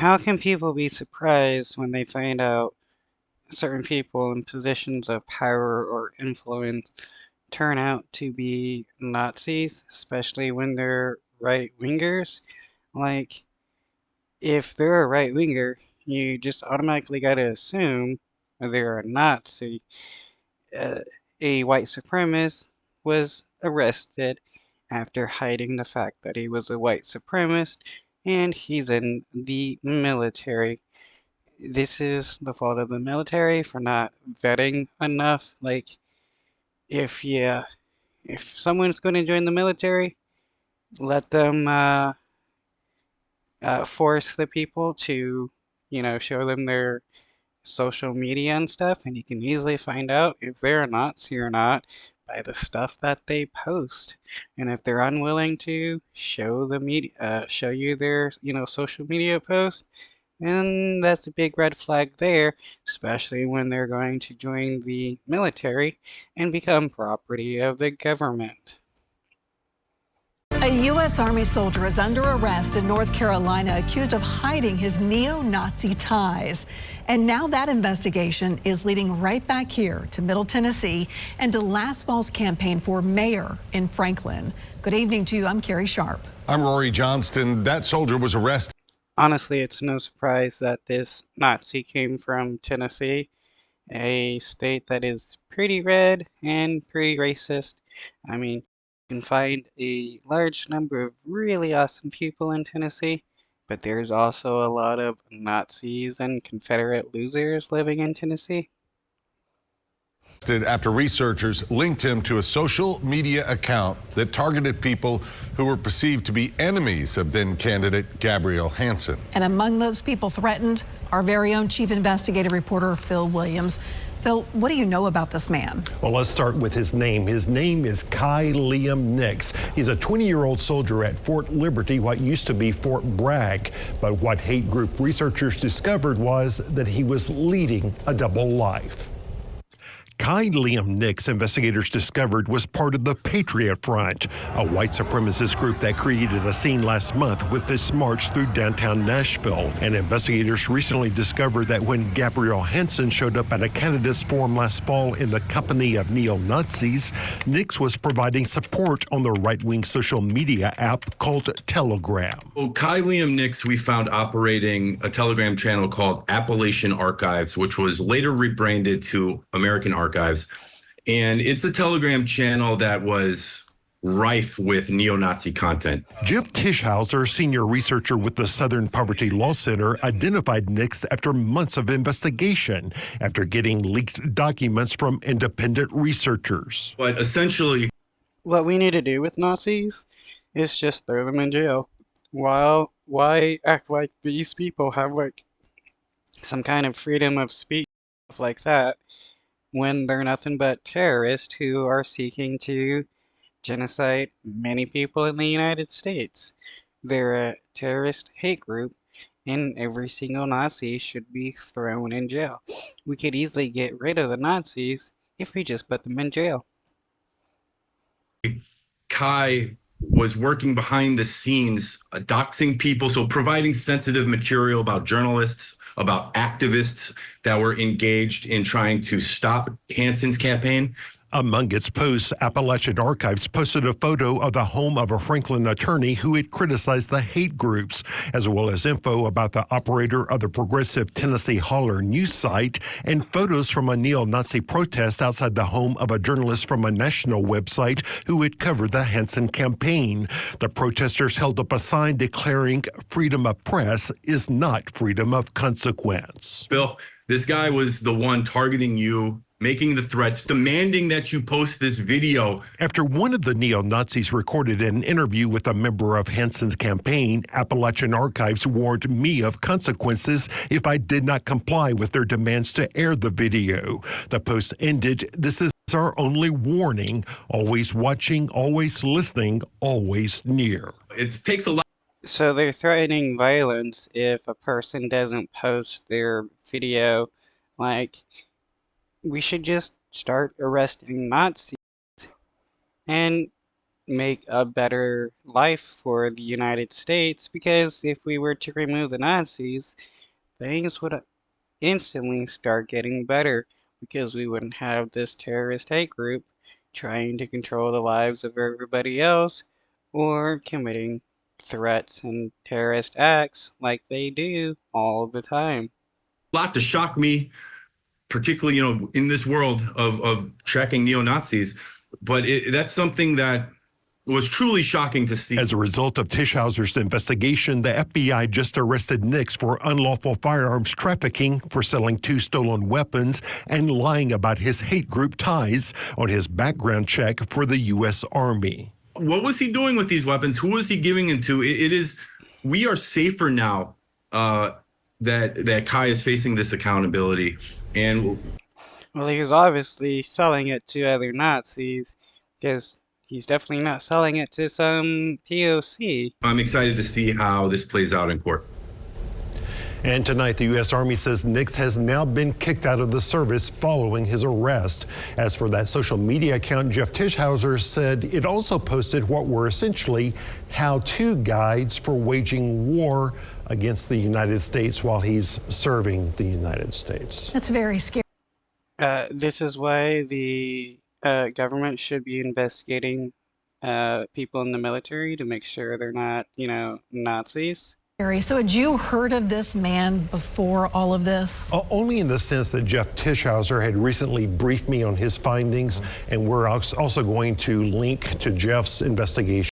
how can people be surprised when they find out certain people in positions of power or influence turn out to be Nazis, especially when they're right-wingers? Like, if they're a right-winger, you just automatically gotta assume they're a Nazi. Uh, a white supremacist was arrested after hiding the fact that he was a white supremacist, and he's in the military. This is the fault of the military for not vetting enough. Like, if yeah, if someone's going to join the military, let them force the people to, show them their social media and stuff, and you can easily find out if they're a Nazi or not by the stuff that they post. And if they're unwilling to show the media, show you their, social media posts, and that's a big red flag there, especially when they're going to join the military and become property of the government. A U.S. Army soldier is under arrest in North Carolina accused of hiding his neo-Nazi ties. And now that investigation is leading right back here to Middle Tennessee and to last fall's campaign for mayor in Franklin. Good evening to you. I'm Carrie Sharp. I'm Rory Johnston. That soldier was arrested. Honestly, it's no surprise that this Nazi came from Tennessee, a state that is pretty red and pretty racist. I mean, you can find a large number of really awesome people in Tennessee, but there's also a lot of Nazis and Confederate losers living in Tennessee. After researchers linked him to a social media account that targeted people who were perceived to be enemies of then candidate Gabrielle Hanson. And among those people threatened, our very own chief investigative reporter, Phil Williams. Phil, what do you know about this man? Well, let's start with his name. His name is Kai Liam Nix. He's a 20-year-old soldier at Fort Liberty, what used to be Fort Bragg. But what hate group researchers discovered was that he was leading a double life. Kai Liam Nix, investigators discovered, was part of the Patriot Front, a white supremacist group that created a scene last month with its march through downtown Nashville. And investigators recently discovered that when Gabrielle Hanson showed up at a candidates forum last fall in the company of neo-Nazis, Nix was providing support on the right-wing social media app called Telegram. Well, Kai Liam Nix, we found operating a Telegram channel called Appalachian Archives, which was later rebranded to American Archives. And it's a Telegram channel that was rife with neo-Nazi content. Jeff Tischhauser, senior researcher with the Southern Poverty Law Center, identified Nix after months of investigation after getting leaked documents from independent researchers. But essentially, what we need to do with Nazis is just throw them in jail. Why act like these people have like some kind of freedom of speech, stuff like that, when they're nothing but terrorists who are seeking to genocide many people in the United States? They're a terrorist hate group, and every single Nazi should be thrown in jail. We could easily get rid of the Nazis if we just put them in jail. Kai was working behind the scenes, doxing people, so providing sensitive material about journalists, about activists that were engaged in trying to stop Hanson's campaign. Among its posts, Appalachian Archives posted a photo of the home of a Franklin attorney who had criticized the hate groups, as well as info about the operator of the progressive Tennessee Holler news site and photos from a neo-Nazi protest outside the home of a journalist from a national website who had covered the Hanson campaign. The protesters held up a sign declaring freedom of press is not freedom of consequence. Bill, this guy was the one targeting you, making the threats, demanding that you post this video. After one of the neo-Nazis recorded an interview with a member of Hanson's campaign, Appalachian Archives warned me of consequences if I did not comply with their demands to air the video. The post ended, "This is our only warning. Always watching, always listening, always near." It takes a lot. So they're threatening violence if a person doesn't post their video. Like, we should just start arresting Nazis and make a better life for the United States, because if we were to remove the Nazis, things would instantly start getting better, because we wouldn't have this terrorist hate group trying to control the lives of everybody else or committing threats and terrorist acts like they do all the time. A lot to shock me, particularly, in this world of tracking neo-Nazis. But that's something that was truly shocking to see. As a result of Tischhauser's investigation, the FBI just arrested Nix for unlawful firearms trafficking, for selling 2 stolen weapons, and lying about his hate group ties on his background check for the U.S. Army. What was he doing with these weapons? Who was he giving them to? We are safer now that Kai is facing this accountability. And well, he was obviously selling it to other Nazis, because he's definitely not selling it to some POC. I'm excited to see how this plays out in court. And tonight, the U.S. Army says Nix has now been kicked out of the service following his arrest. As for that social media account, Jeff Tischhauser said it also posted what were essentially how-to guides for waging war against the United States while he's serving the United States. That's very scary. This is why the government should be investigating people in the military to make sure they're not, Nazis. So had you heard of this man before all of this? Only in the sense that Jeff Tischhauser had recently briefed me on his findings, and we're also going to link to Jeff's investigation